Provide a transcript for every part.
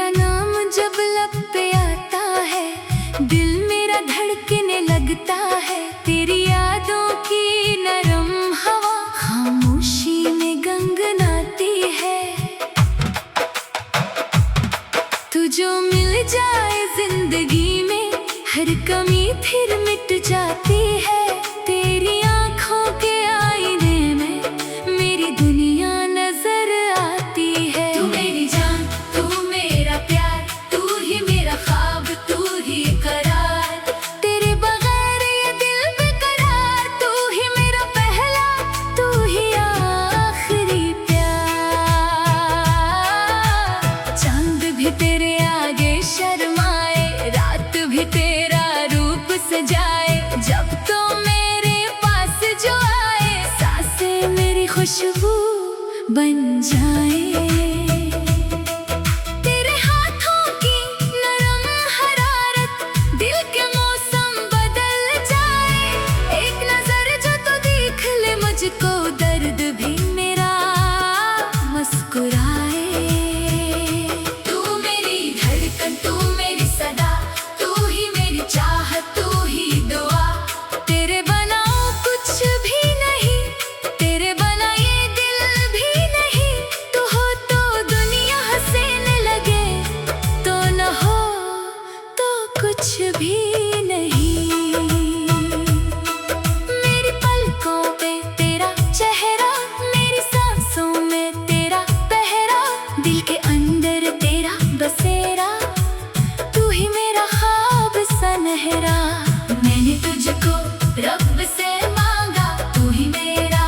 तेरा नाम जब लब पे आता है, दिल मेरा धड़कने लगता है। तेरी यादों की नरम हवा खामोशी में गंगनाती है। तू जो मिल जाए जिंदगी में, हर कमी फिर मिट जाती है। तेरी आँखों के आईने में मेरी दुनिया नजर आती है। तू मेरी जान, तू मेरा प्यार, तू ही मेरा ख्वाब, तू ही करार। तेरे बगैर ये दिल बेकरार, तू ही मेरा पहला, तू ही आखिरी प्यार। चांद भी तेरे आगे शर्माए, रात भी तेरा रूप सजाए। जब तो मेरे पास जो आए, सांसें मेरी खुशबू बन जाए। तेरे हाथों की नरम हरारत, दिल के मौसम बदल जाए। एक नजर जो तो देख ले मुझको, दर्द भी मेरा मुस्कुराए। तू मेरी धड़कन, तू मेरी सदा, तू ही मेरी चाहत, तू ही दुआ। तेरे बना कुछ भी नहीं, तेरे बना ये दिल भी नहीं। तू हो तो दुनिया हंसने लगे, तो न हो तो कुछ भी नहीं। मेरी पलकों पे तेरा चेहरा, मेरी सांसों में तेरा पहरा। दिल के अंदर तेरा बसेरा, तू ही मेरा ख्वाब सनहरा। मैंने तुझको रब से मांगा, तू ही मेरा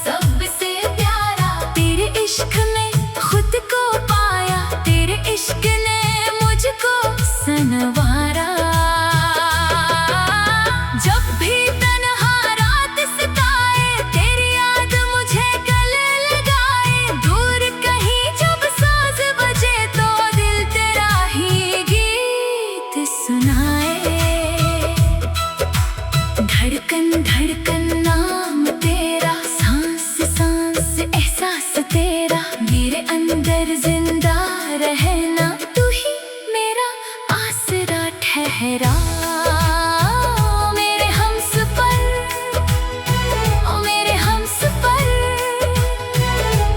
सबसे प्यारा। तेरे इश्क में खुद को पाया, तेरे इश्क ने मुझको सनवारा। जब भी तन्हा रात सताए, तेरी याद मुझे गले लगाए। दूर कहीं जब साज बजे, तो दिल तेरा ही गीत सुनाए। धड़कन धड़कन नाम तेरा, सांस सांस एहसास तेरा। मेरे अंदर जिंदा रहना, तू ही मेरा आसरा ठहरा। मेरे हमसफर, ओ मेरे हमसफर,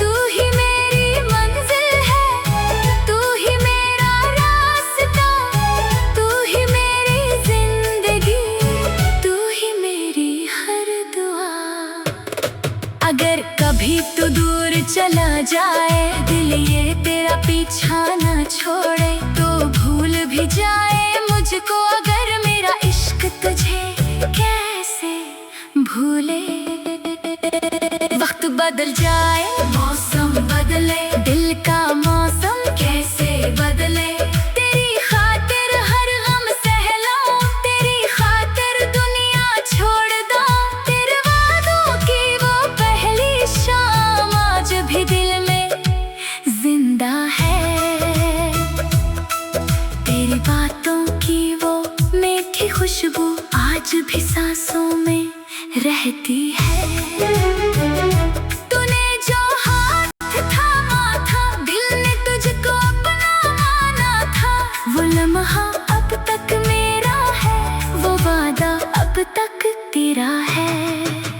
तू ही मेरी मंजिल है, तू ही मेरा रास्ता। तू ही मेरी जिंदगी, तू ही मेरी हर दुआ। अगर कभी तू दूर चला जाए, दिल ये तेरा पीछा ना छोड़े। तो भूल भी जाए मुझको, अगर मेरा इश्क तुझे कैसे भूले। वक्त बदल जाए, मौसम बदले, दिल का मौसम कैसे बदले। तेरी खातिर हर गम सहलाऊं, तेरी खातिर दुनिया छोड़ दूं। तेरे वादों की वो पहली शाम आज भी दिल में जिंदा है। तेरी बातों की वो मीठी खुशबू आज भी सांसों में रहती है। तूने जो हाथ थामा था, दिल ने तुझको अपना माना था। वो लम्हा अब तक मेरा है, वो वादा अब तक तेरा है।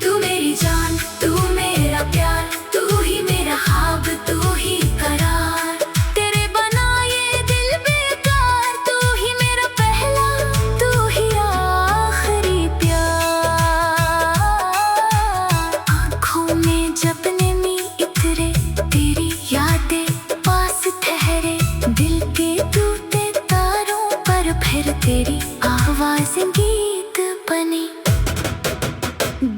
तू मेरी जान, तू मेरा प्यार, तू ही मेरा ख्वाब, तू ही करार। तेरे बना ये दिल बेकार, तू ही मेरा पहला, तू ही आखिरी प्यार। आँखों में जब नमी इतरे, तेरी यादें पास ठहरे। दिल के टूटे तारों पर फिर तेरी आवाज़ गीत बनी।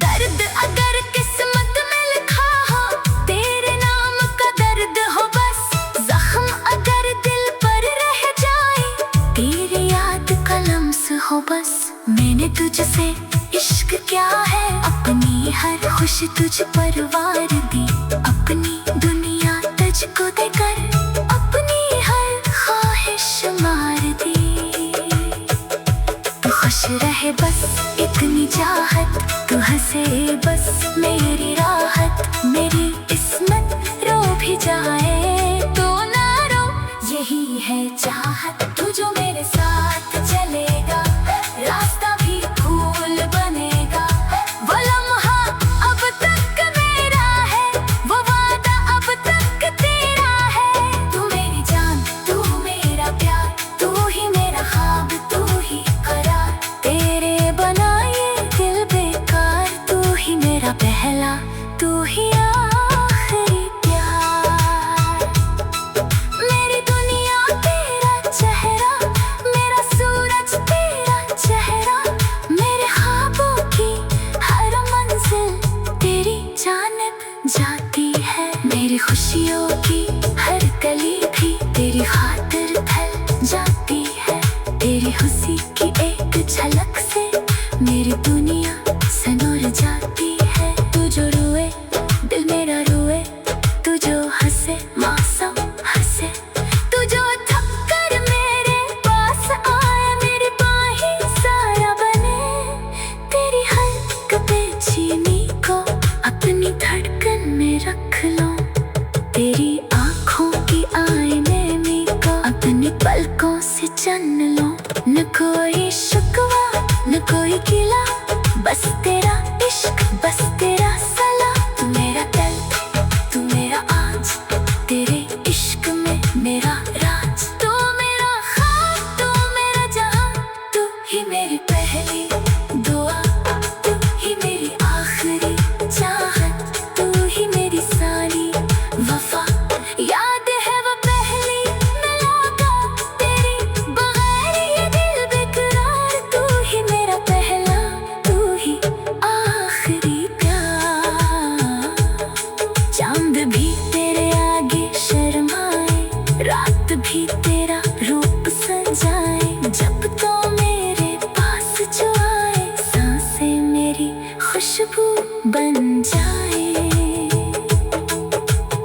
दर्द अगर किस्मत में लिखा हो, तेरे नाम का दर्द हो बस। जख्म अगर दिल पर रह जाए, तेरी याद का लम्स हो बस। मैंने तुझसे इश्क क्या है, अपनी हर खुशी तुझ पर वार दी। अपनी दुनिया तुझको देकर, अपनी हर ख्वाहिश मार दी। तू खुश रहे बस इतनी चाहत, तू हंसे बस मेरी राहत। मेरी किस्मत रो भी जाए तो ना रो, यही है है चाहत, तू जो मेरे साथ चलेगा रास्ता भी फूल बनेगा। वो लम्हा अब तक मेरा है, वो वादा अब तक तेरा है। तू मेरी जान, तू मेरा प्यार, तू ही मेरा ख्वाब, तू ही करार। तेरे बनाए दिल बेकार, तू ही मेरा पहला, तू ही आखिरी प्यार। मेरी दुनिया तेरा चेहरा, मेरा सूरज तेरा चेहरा। मेरे ख्वाबों की हर मंजिल तेरी जानिब जाती है। मेरी खुशियों की हर गली भी तेरी खातिर ढल जाती है। तेरी खुशी की एक झलक से मेरी दुनिया सनोर जाती है। तू जो रोए दिल मेरा रोए, तू जो हंसे मौसम हंसे, तू जो थक कर मेरे पास आए, मेरी बाहें साया बने। तेरी हल्क बेचैनी को अपनी धड़कन में रख लो, तेरी आँखों की आईने में को अपनी पलकों से चन लो। न कोई शिकवा न कोई गिला, बस तेरा इश्क बस तेरा सलाह। तू मेरा दिल तू मेरा आज, तेरे इश्क में मेरा राज। तू मेरा ख्वाब तू मेरा जहां, तू ही मेरी पहली दुआ, तू ही मेरी आखिरी चाहत, तू ही मेरी सारी वफा। याद है वो पहली मुलाकात तेरी, बगैर ये दिल बेकरार। तू ही मेरा पहला, तू ही आखिरी प्यार। चांद भी तेरे आगे शर्माए, रात भी तेरा रूप सजाए। जब तो मेरे पास जो आए, सांसें मेरी खुशबू बन जाए।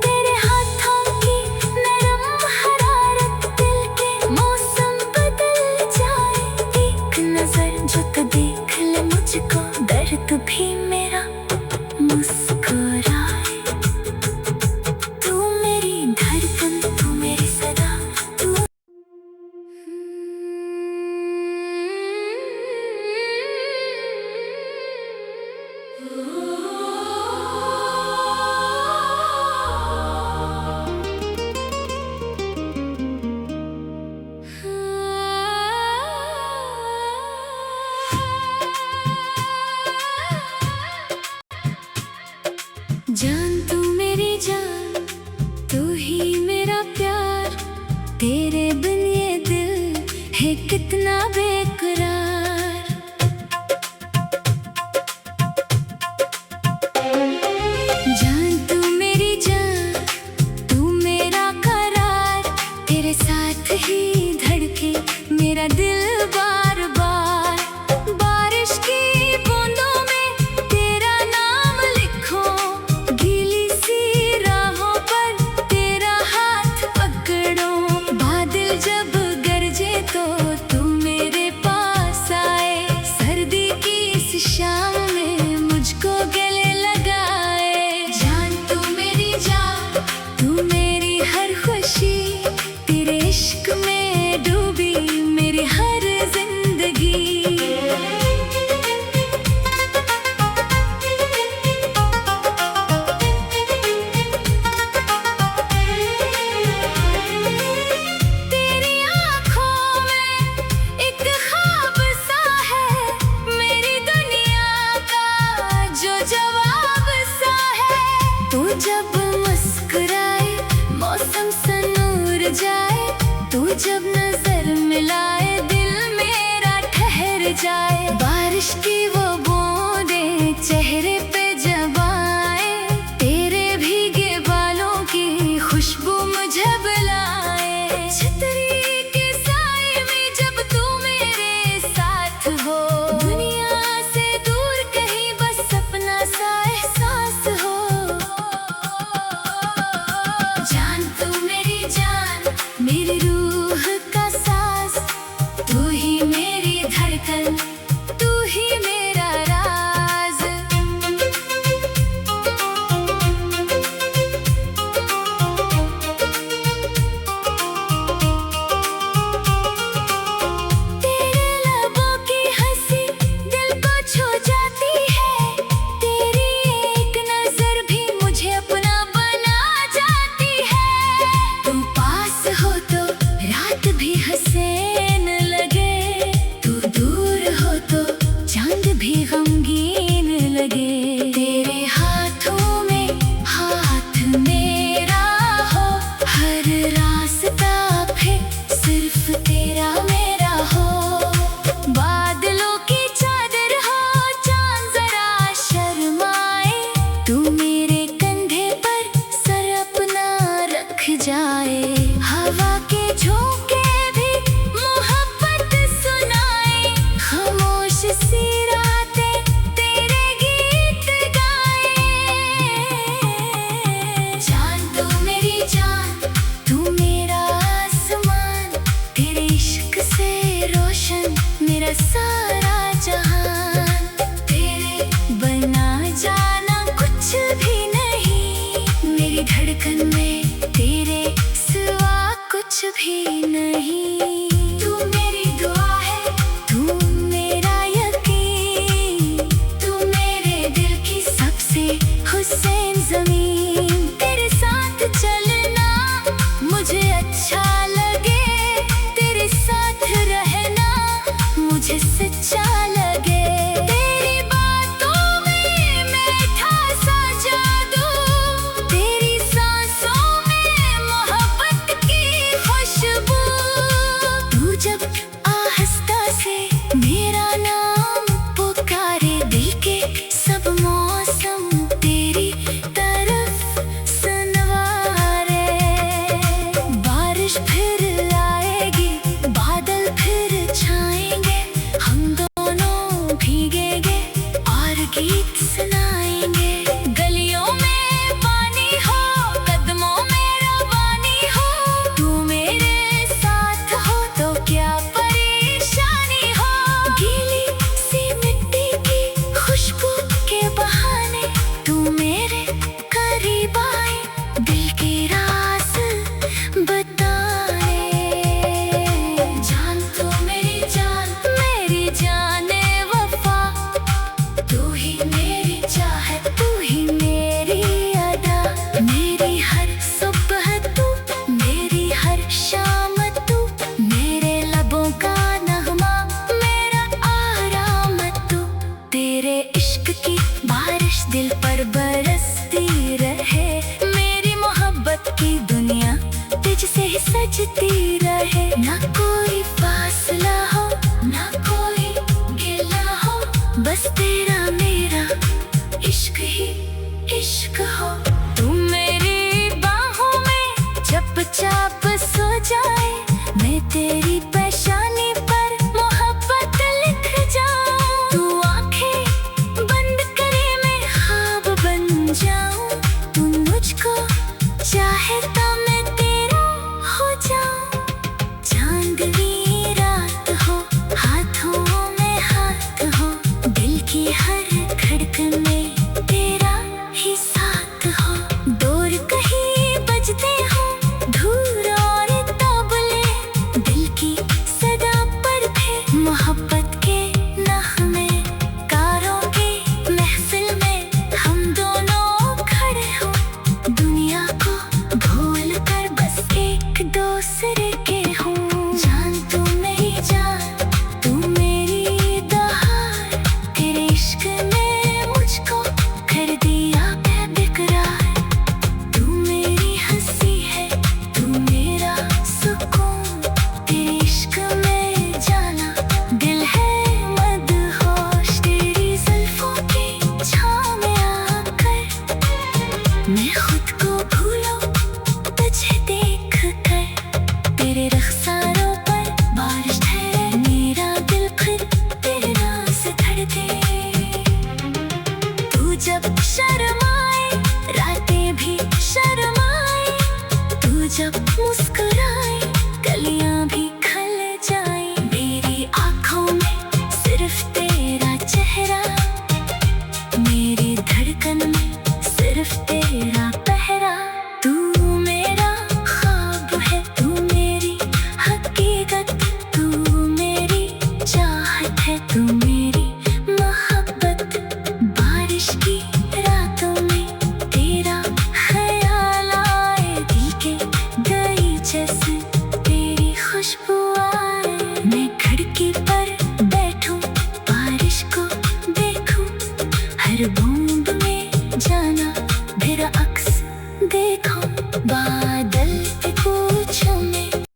तेरे हाथों की नरम हरारत, दिल के मौसम बदल जाए। एक नजर जो तो देख ले मुझको, दर्द भी मेरा मुस्कुराए। तू मेरी धड़कन, तू मेरी सदा, तू जान, तू मेरी जान, तू ही मेरा प्यार। तेरे बिन ये दिल है कितना बेकरार। जान तू मेरी जान, तू मेरा करार। तेरे साथ ही धड़के मेरा दिल बार बार। बारिश की बूंदों में तेरा नाम लिखो, गीली सी राहों पर तेरा हाथ पकड़ो। बादल जब गरजे तो तू मेरे पास आए, सर्दी की इस शाम में मुझको गले लगाए। जान तू मेरी जान, तू मेरी हर खुशी, तेरे इश्क में डूबी मेरी हर जिंदगी। तेरी आँखों में एक ख्वाब सा है, मेरी दुनिया का जो जवाब सा है। तू जब मुस्कुराए मौसम सा नूर जाए, तू जब नजर मिलाए दिल मेरा ठहर जाए। बारिश की वो बूंदें चेहरे पे जब आए, तेरे भीगे बालों की खुशबू मुझे बुलाए। छतरी के साए में जब तू मेरे साथ हो, दुनिया से दूर कहीं बस अपना सा एहसास हो। जान तू मेरी जान, मेरी रूह का सांस, तू ही मेरी धड़कन, तू ही मेरा राज। हसीन लगे। तू दूर हो तो चांद भी गमगीन लगे। तेरे हाथों में हाथ मेरा हो, हर रास्ता फिर सिर्फ तेरा मेरा हो। बादलों की चादर हो, चांद जरा शर्माए, तू मेरे कंधे पर सर अपना रख जाए। हवा के झोंके भी मोहब्बत सुनाए, खामोश सी रातें तेरे गीत गाए। जान तू मेरी जान, तू मेरा आसमान, तेरे इश्क से रोशन मेरा सारा जहान। तेरे बना जाना कुछ भी नहीं, मेरी धड़कन में तेरे सिवा कुछ भी नहीं। तू मेरी दुआ है, तू मेरा यकीन, तू मेरे दिल की सबसे हुसैन ज़मीन। तेरे साथ चलना मुझे अच्छा लगे, तेरे साथ रहना मुझे सच्चा लगे। तेरी बातों में मीठा सा जादू, तेरी सांसों में मोहब्बत की खुशबू। तू जब आहिस्ता से मेरा नाम पुकारे, दिल के सब मौसम तेरी तरफ सुनवारे। बारिश फिर आएगी, बादल फिर छाएंगे, हम दोनों भीगेंगे और गीत सुनाएंगे। गलियों में पानी हो, कदमों में रवानी हो, तू मेरे साथ हो तो क्या परेशानी हो। गीली सी मिट्टी की खुशबू के बहाने तू मेरे करीब आए, दिल के राज बताए। जान तू मेरी जान, मेरी जाने वफा, तू ही मेरी चाहत, तू ही मेरी अदा। मेरी हर सुबह तू, मेरी हर शाम तू, मेरे लबों का नगमा, मेरा आराम तू। तेरे इश्क की बारिश दिल पर बरसती रहे, मेरी मोहब्बत की दुनिया तुझसे ही सजती रहे। ना